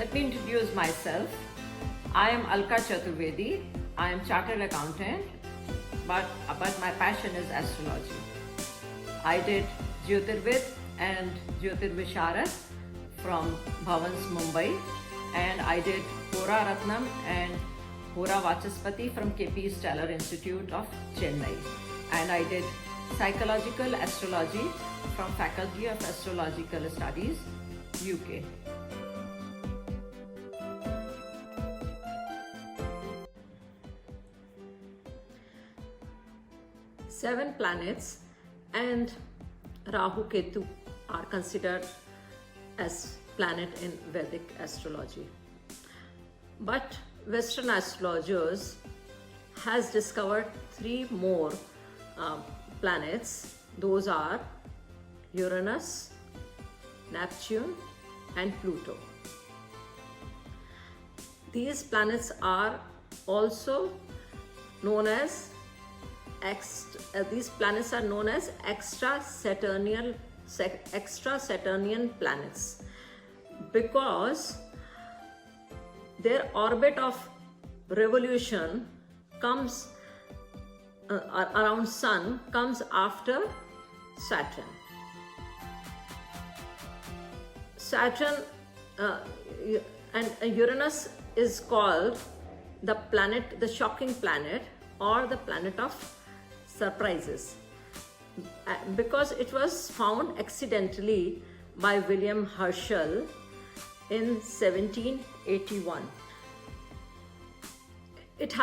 Let me introduce myself. I am Alka Chaturvedi. I am chartered accountant, but my passion is astrology. I did Jyotirvid and Jyotirvisharad from Bhavans, Mumbai, and I did Hora Ratnam and Hora Vachaspati from KP Stellar Institute of Chennai, and I did Psychological Astrology from Faculty of Astrological Studies, UK. Seven planets and Rahu Ketu are considered as planet in Vedic astrology. But Western astrologers has discovered three more planets. Those are Uranus, Neptune and Pluto. These planets are also known as extra Saturnian planets, because their orbit of revolution comes around Sun comes after Saturn. And Uranus is called the shocking planet, or the planet of surprises, because it was found accidentally by William Herschel in 1781. It's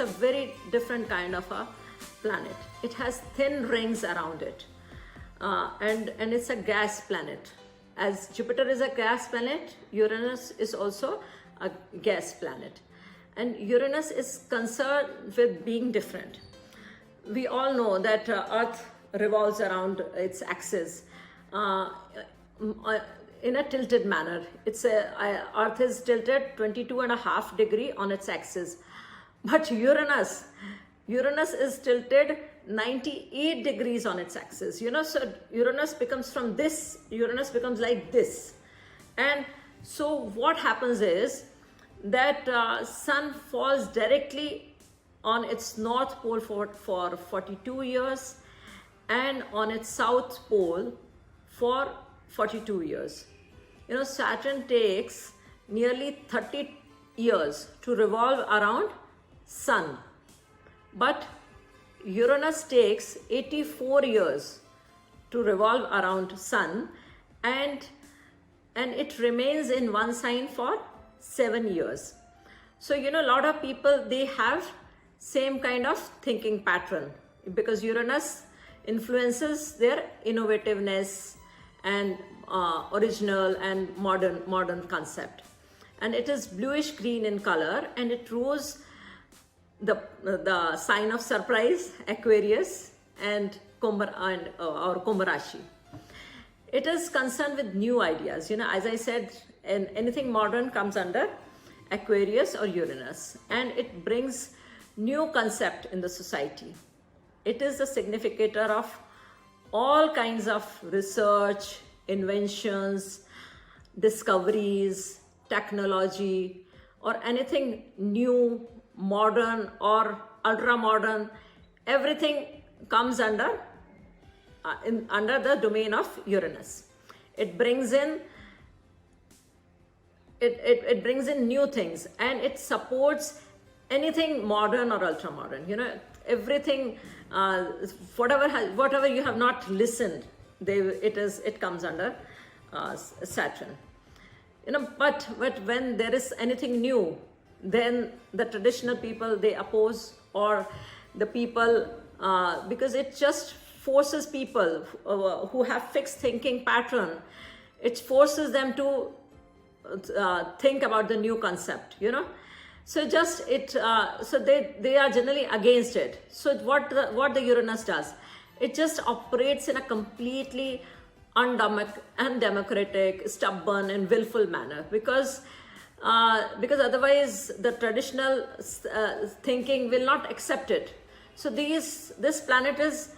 a very different kind of a planet. It has thin rings around it, and it's a gas planet. As Jupiter is a gas planet, Uranus is also a gas planet. And Uranus is concerned with being different. We all know that Earth revolves around its axis in a tilted manner. Earth is tilted 22.5 degrees on its axis. But Uranus is tilted 98 degrees on its axis. So Uranus becomes like this. And so what happens is that Sun falls directly on its north pole for 42 years and on its south pole for 42 years. Saturn takes nearly 30 years to revolve around Sun, but Uranus takes 84 years to revolve around Sun, and it remains in one sign for 7 years. So a lot of people, they have same kind of thinking pattern, because Uranus influences their innovativeness and original and modern concept. And it is bluish green in color, and it rules the sign of surprise, Aquarius, and Kumbh Rashi. It is concerned with new ideas. As I said, and anything modern comes under Aquarius or Uranus, and it brings new concept in the society. It is the significator of all kinds of research, inventions, discoveries, technology, or anything new, modern or ultra modern. Everything comes under the domain of Uranus. It brings in new things, and it supports anything modern or ultra modern. Everything, whatever you have not listened, it comes under Saturn. But when there is anything new, then the traditional people, they oppose, or the people, because it just forces people who have fixed thinking pattern, it forces them to think about the new concept. So they are generally against it. So what the Uranus does, it just operates in a completely undemocratic, stubborn and willful manner, because otherwise the traditional thinking will not accept it. So this planet is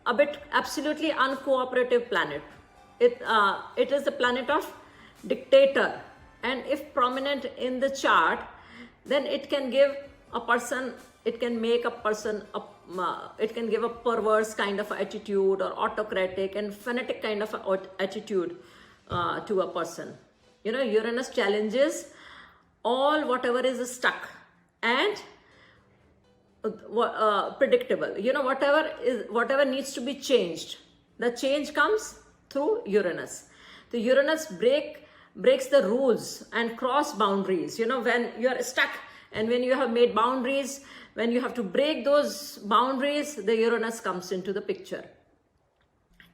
a bit absolutely uncooperative planet. it is the planet of dictator, and if prominent in the chart, then it can give a person, it can make a person it can give a perverse kind of attitude or autocratic and fanatic kind of attitude to a person. You know, Uranus challenges all whatever is stuck and predictable. You know, whatever needs to be changed, the change comes through Uranus. The Uranus breaks the rules and cross boundaries. You know, when you are stuck and when you have made boundaries, when you have to break those boundaries, the Uranus comes into the picture.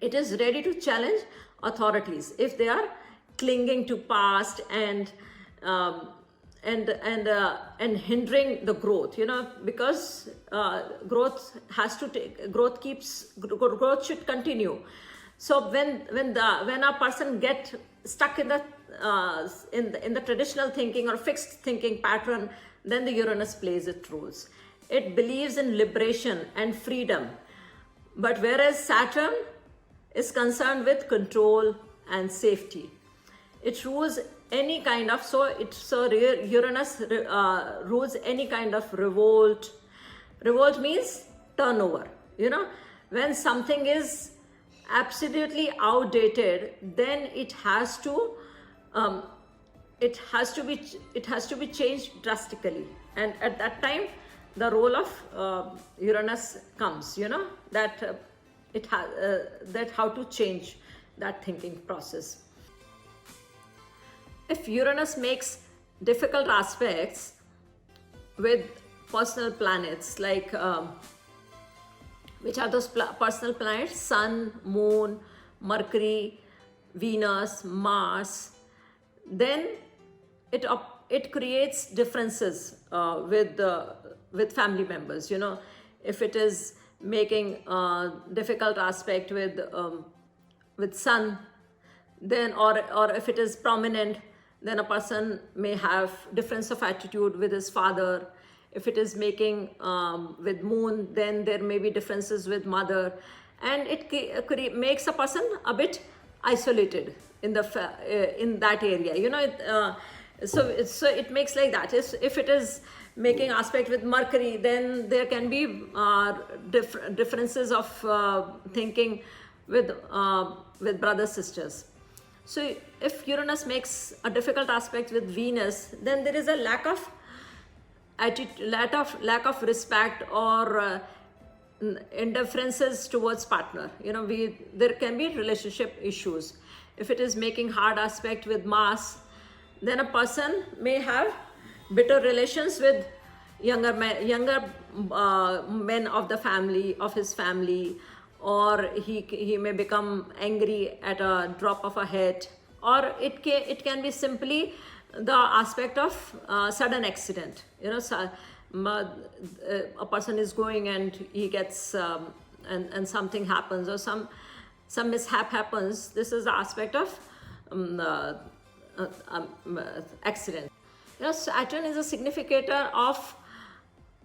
It is ready to challenge authorities if they are clinging to past and hindering the growth. You know, because growth should continue. So when a person get stuck in the traditional thinking or fixed thinking pattern, then the Uranus plays its roles. It believes in liberation and freedom, but whereas Saturn is concerned with control and safety. It rules any kind of, Uranus rules any kind of revolt. Revolt means turnover. You know, when something is absolutely outdated, then it has to be changed drastically. And at that time, the role of Uranus comes. You know, that that how to change that thinking process. If Uranus makes difficult aspects with personal planets, like which are those personal planets? Sun, Moon, Mercury, Venus, Mars. Then it creates differences with family members. You know, if it is making difficult aspect with Sun, then or if it is prominent, then a person may have difference of attitude with his father. If it is making with Moon, then there may be differences with mother, and it makes a person a bit isolated in that area. You know, so it makes like that. If it is making aspect with Mercury, then there can be differences of thinking with brothers, sisters. So if Uranus makes a difficult aspect with Venus, then there is a lack of respect or indifferences towards partner. You know, there can be relationship issues. If it is making hard aspect with Mars, then a person may have bitter relations with younger men of the family, of his family, or he may become angry at a drop of a hat, or it can be simply the aspect of sudden accident. You know, a person is going and he gets and something happens, or some mishap happens. This is the aspect of accident. You know, Saturn is a significator of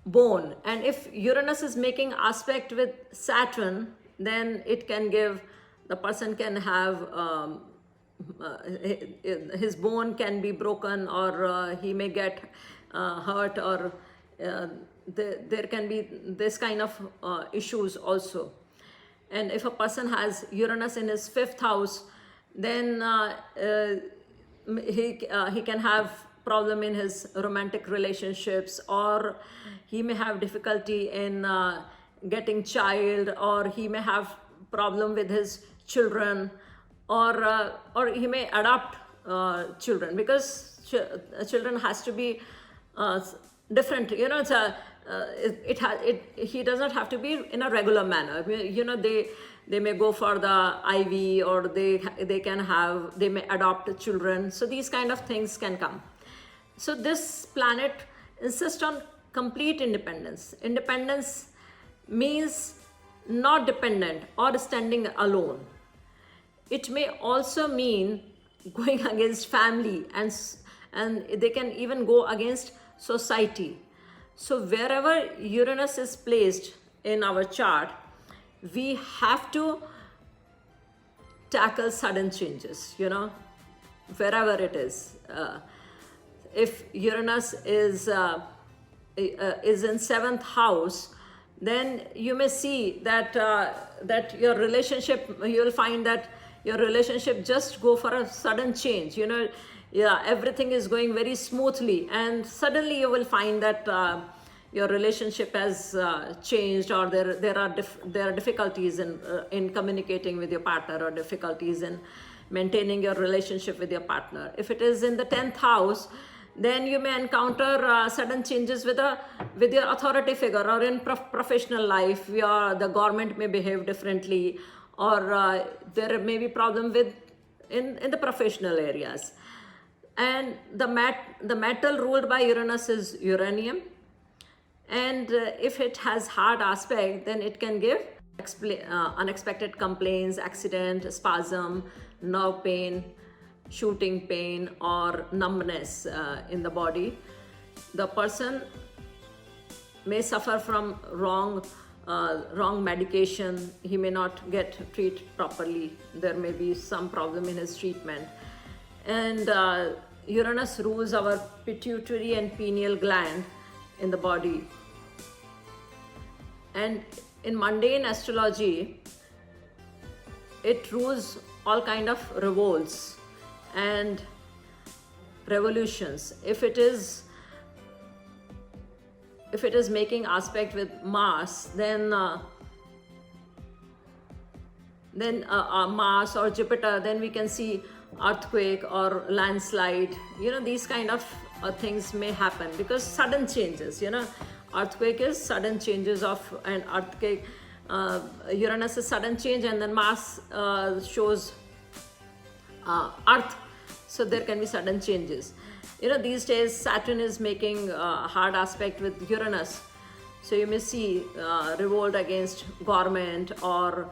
bone, and if Uranus is making aspect with Saturn, then it can give, the person can have his bone can be broken, or he may get hurt, or there can be this kind of issues also. And if a person has Uranus in his 5th house, then he can have problem in his romantic relationships, or he may have difficulty in getting child, or he may have problem with his children, or he may adopt children, because children has to be different. You know, he does not have to be in a regular manner. You know, they may go for the IV, or they may adopt children. So these kind of things can come. So this planet insists on complete independence. Independence means not dependent or standing alone. It may also mean going against family, and they can even go against society. So wherever Uranus is placed in our chart, we have to tackle sudden changes, you know, wherever it is. If Uranus is in 7th house, then you may see that that your relationship, you will find that your relationship just go for a sudden change, you know. Yeah, everything is going very smoothly, and suddenly you will find that your relationship has changed, or there are difficulties in communicating with your partner, or difficulties in maintaining your relationship with your partner. If it is in the 10th house, then you may encounter sudden changes with your authority figure, or in professional life, the government may behave differently, or there may be problem with in the professional areas. And the metal ruled by Uranus is uranium, and if it has hard aspect, then it can give unexpected complaints, accident, spasm, nerve pain, shooting pain, or numbness in the body. The person may suffer from wrong medication. He may not get treated properly. There may be some problem in his treatment. And Uranus rules our pituitary and pineal gland in the body. And in mundane astrology, it rules all kind of revolts and revolutions. If it is making aspect with Mars, then Mars or Jupiter, then we can see earthquake or landslide. You know, these kind of things may happen because sudden changes, you know. Earthquake is sudden changes of an earthquake. Uranus is sudden change, and then Mars shows Earth, so there can be sudden changes. You know, these days Saturn is making hard aspect with Uranus, so you may see revolt against government or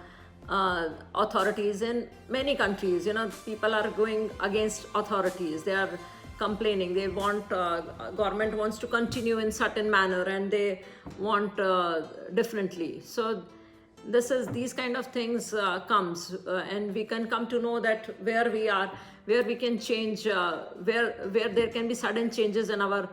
authorities in many countries. You know, people are going against authorities. They are complaining. They want government wants to continue in certain manner, and they want differently. So these kind of things comes, and we can come to know that where we are, where we can change, where there can be sudden changes in our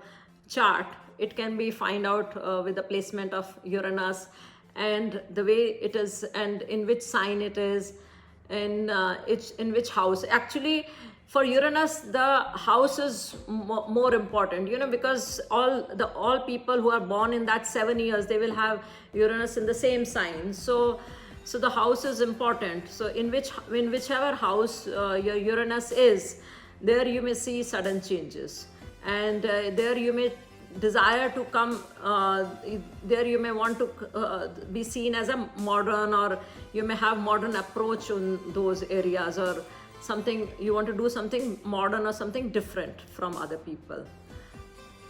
chart. It can be find out with the placement of Uranus, and the way it is, and in which sign it is, and in which house. Actually, for Uranus, the house is more important, you know, because all people who are born in that 7 years, they will have Uranus in the same sign. So the house is important. So in whichever house your Uranus is, there you may see sudden changes, and there you may desire to come, there you may want to be seen as a modern, or you may have modern approach in those areas, or something, you want to do something modern or something different from other people.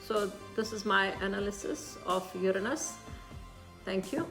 So this is my analysis of Uranus. Thank you.